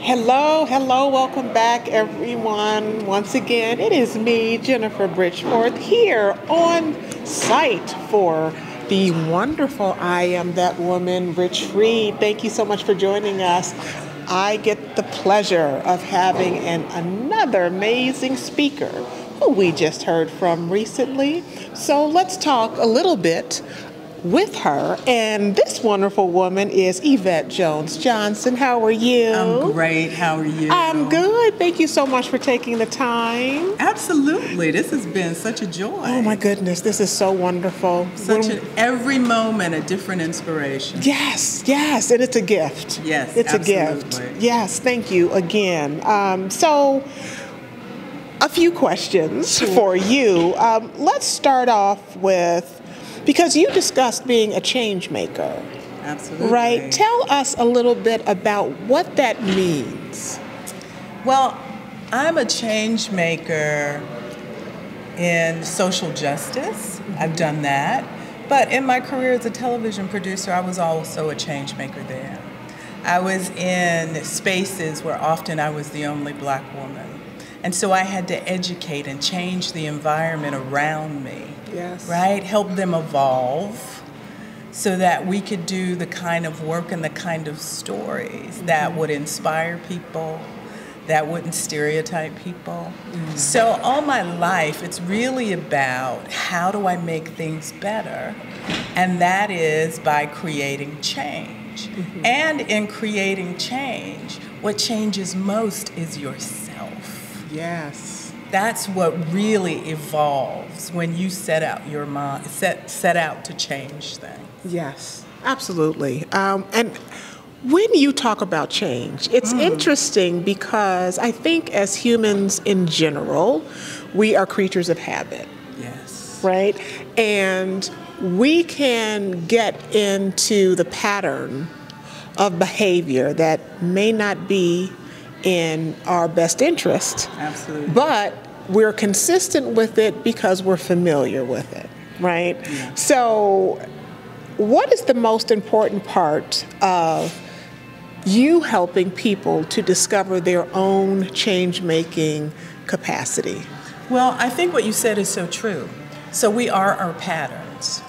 Hello, hello, welcome back everyone. Once again, it is me, Jennifer Bridgeforth, here on site for the wonderful I Am That Woman retreat. Thank you so much for joining us. I get the pleasure of having another amazing speaker who we just heard from recently. So let's talk a little bit with her, and this wonderful woman is Eyvette Jones-Johnson. How are you? I'm great. How are you? I'm good. Thank you so much for taking the time. Absolutely. This has been such a joy. Oh my goodness, this is so wonderful. Every moment a different inspiration. Yes, yes, and it's a gift. Yes, it's absolutely. a gift. Yes, thank you again. So, a few questions for you. Let's start off with, because you discussed being a change maker. Absolutely. Right? Tell us a little bit about what that means. Well, I'm a change maker in social justice. I've done that. But in my career as a television producer, I was also a change maker there. I was in spaces where often I was the only black woman. And so I had to educate and change the environment around me. Yes. Right? Help them evolve so that we could do the kind of work and the kind of stories that would inspire people, that wouldn't stereotype people. So all my life, it's really about how do I make things better? And that is by creating change. And in creating change, what changes most is yourself. Yes. That's what really evolves when you set out your mind, set out to change things. Yes, absolutely. And when you talk about change, it's interesting because I think as humans in general, we are creatures of habit. Yes. Right? And we can get into the pattern of behavior that may not be in our best interest. Absolutely. But we're consistent with it because we're familiar with it, right? Yeah. So what is the most important part of you helping people to discover their own change-making capacity? Well, I think what you said is so true. So we are our patterns,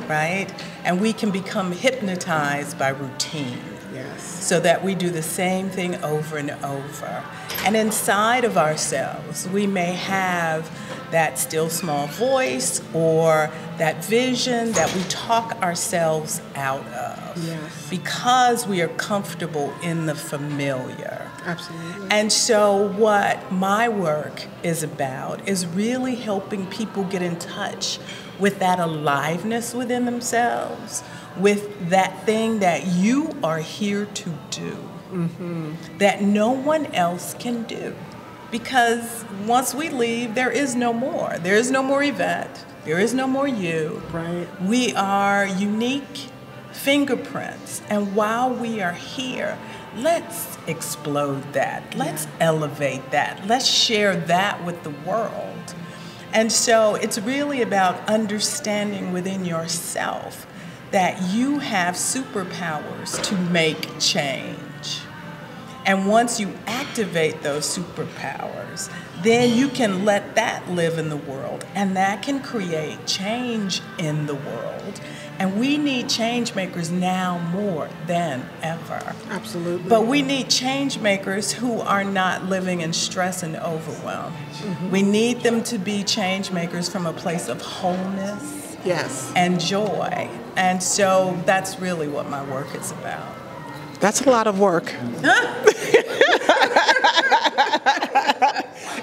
right? And we can become hypnotized by routine. Yes. So that we do the same thing over and over. And inside of ourselves, we may have that still small voice or that vision that we talk ourselves out of. Yes. Because we are comfortable in the familiar. Absolutely. And so what my work is about is really helping people get in touch with that aliveness within themselves, with that thing that you are here to do, that no one else can do. Because once we leave, there is no more. There is no more Eyvette. There is no more you. Right. We are unique fingerprints. And while we are here, let's explode that. Let's elevate that. Let's share that with the world. And so it's really about understanding within yourself that you have superpowers to make change. And once you activate those superpowers, then you can let that live in the world, and that can create change in the world. And we need change makers now more than ever. Absolutely. But we need change makers who are not living in stress and overwhelm. We need them to be change makers from a place of wholeness and joy. And so that's really what my work is about. That's a lot of work.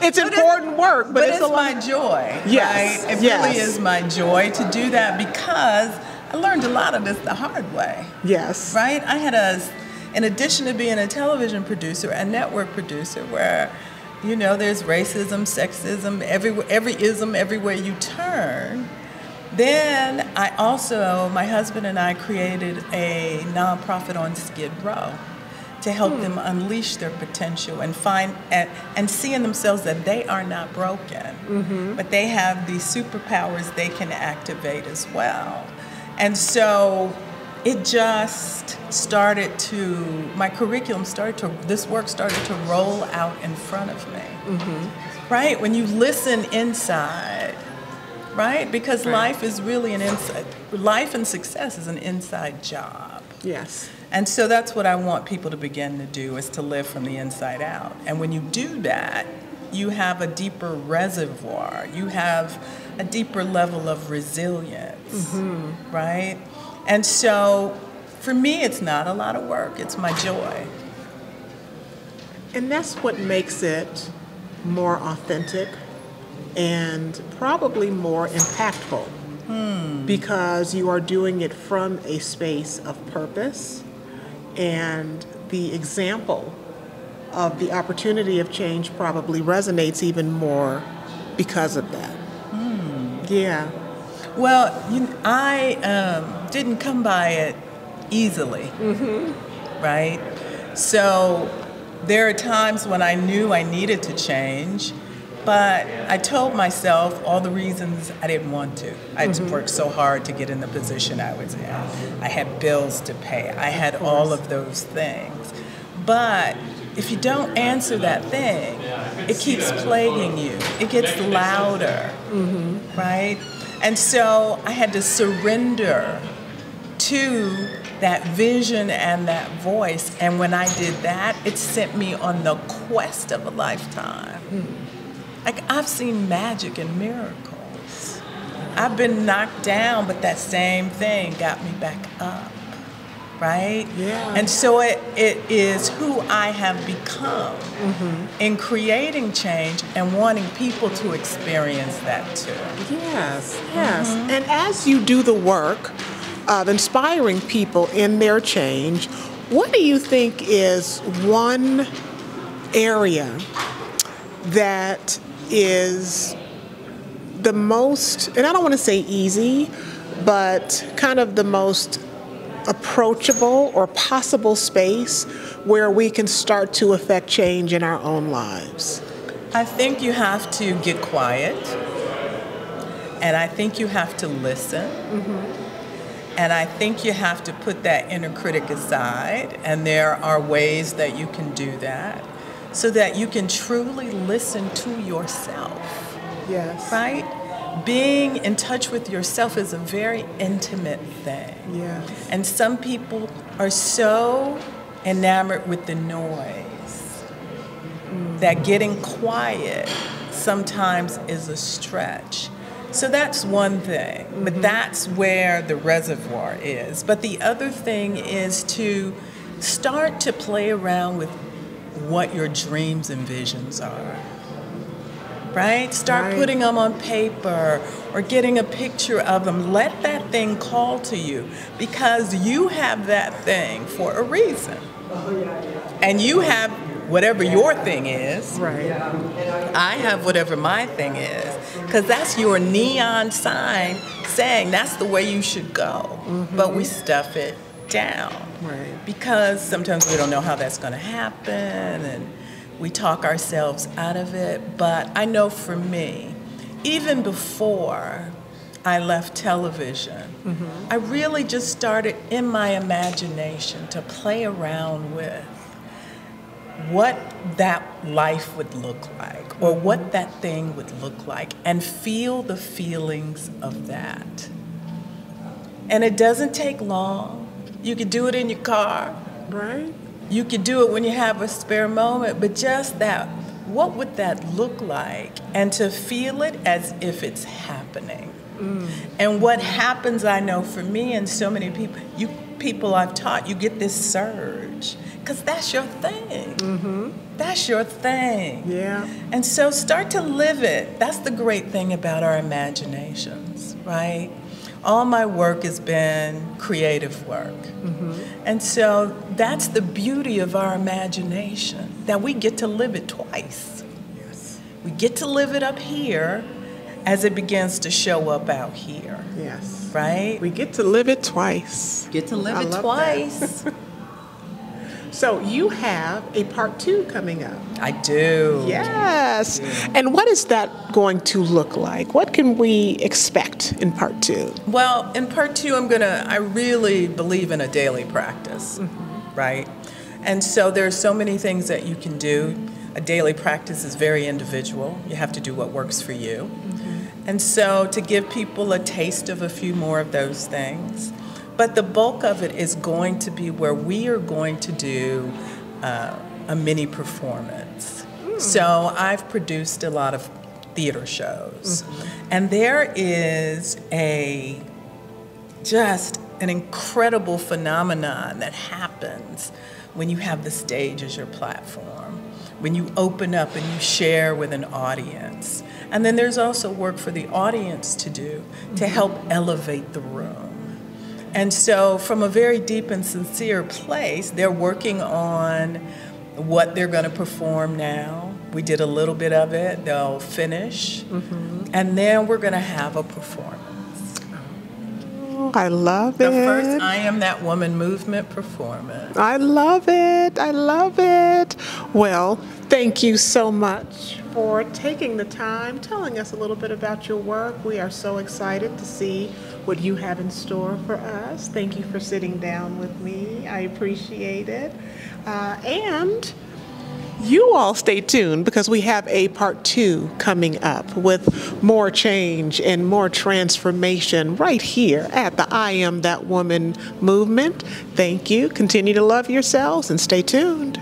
It's important work, but it's my joy. Yes, right? It really is my joy to do that because I learned a lot of this the hard way. Yes. Right? I had in addition to being a television producer, a network producer where, you know, there's racism, sexism, every ism everywhere you turn. Then my husband and I created a nonprofit on Skid Row to help them unleash their potential and find and see in themselves that they are not broken, but they have these superpowers they can activate as well. And so it just started to, my curriculum started to, this work started to roll out in front of me. Right? When you listen inside, right? Because life is really an inside, life and success is an inside job. Yes. And so that's what I want people to begin to do, is to live from the inside out. And when you do that, you have a deeper reservoir. You have a deeper level of resilience, right? And so for me, it's not a lot of work. It's my joy. And that's what makes it more authentic and probably more impactful, because you are doing it from a space of purpose, and the example of the opportunity of change probably resonates even more because of that. Yeah. Well, I didn't come by it easily, right? So there are times when I knew I needed to change, but I told myself all the reasons I didn't want to. I worked so hard to get in the position I was in. I had bills to pay. I had all of those things. But if you don't answer that thing, it keeps plaguing you. It gets louder, right? And so I had to surrender to that vision and that voice. And when I did that, it sent me on the quest of a lifetime. Like, I've seen magic and miracles. I've been knocked down, but that same thing got me back up, right? Yeah. And so it is who I have become in creating change and wanting people to experience that too. Yes, yes. And as you do the work of inspiring people in their change, what do you think is one area that is the most, and I don't want to say easy, but kind of the most approachable or possible space where we can start to affect change in our own lives? I think you have to get quiet, and I think you have to listen, and I think you have to put that inner critic aside, and there are ways that you can do that so that you can truly listen to yourself. Yes. Right? Being in touch with yourself is a very intimate thing. Yes. And some people are so enamored with the noise that getting quiet sometimes is a stretch. So that's one thing, but that's where the reservoir is. But the other thing is to start to play around with what your dreams and visions are. Right? Start putting them on paper or getting a picture of them. Let that thing call to you, because you have that thing for a reason. And you have whatever your thing is. Right. I have whatever my thing is, because that's your neon sign saying that's the way you should go. But we stuff it down. Right. Because sometimes we don't know how that's going to happen, and we talk ourselves out of it. But I know for me, even before I left television, I really just started in my imagination to play around with what that life would look like, or what that thing would look like, and feel the feelings of that. And it doesn't take long. You could do it in your car. Right. You could do it when you have a spare moment, but just that, what would that look like? And to feel it as if it's happening. And what happens, I know for me and so many people I've taught, you get this surge, because that's your thing. That's your thing. Yeah. And so start to live it. That's the great thing about our imaginations, right? All my work has been creative work. And so that's the beauty of our imagination, that we get to live it twice. Yes. We get to live it up here as it begins to show up out here. Yes. Right? We get to live it twice. Get to live I it love twice. So you have a part 2 coming up. I do. Yes. And what is that going to look like? What can we expect in part 2? Well, in part 2, I really believe in a daily practice, right? And so there's so many things that you can do. A daily practice is very individual. You have to do what works for you. And so to give people a taste of a few more of those things. But the bulk of it is going to be where we are going to do a mini performance. So I've produced a lot of theater shows. And there is just an incredible phenomenon that happens when you have the stage as your platform, when you open up and you share with an audience. And then there's also work for the audience to do to help elevate the room. And so from a very deep and sincere place, they're working on what they're going to perform now. We did a little bit of it. They'll finish. And then we're going to have a performance. Oh, I love it. The first I Am That Woman movement performance. I love it. I love it. Well, thank you so much for taking the time, telling us a little bit about your work. We are so excited to see what you have in store for us. Thank you for sitting down with me. I appreciate it. And you all stay tuned because we have a part 2 coming up with more change and more transformation right here at the I Am That Woman movement. Thank you. Continue to love yourselves and stay tuned.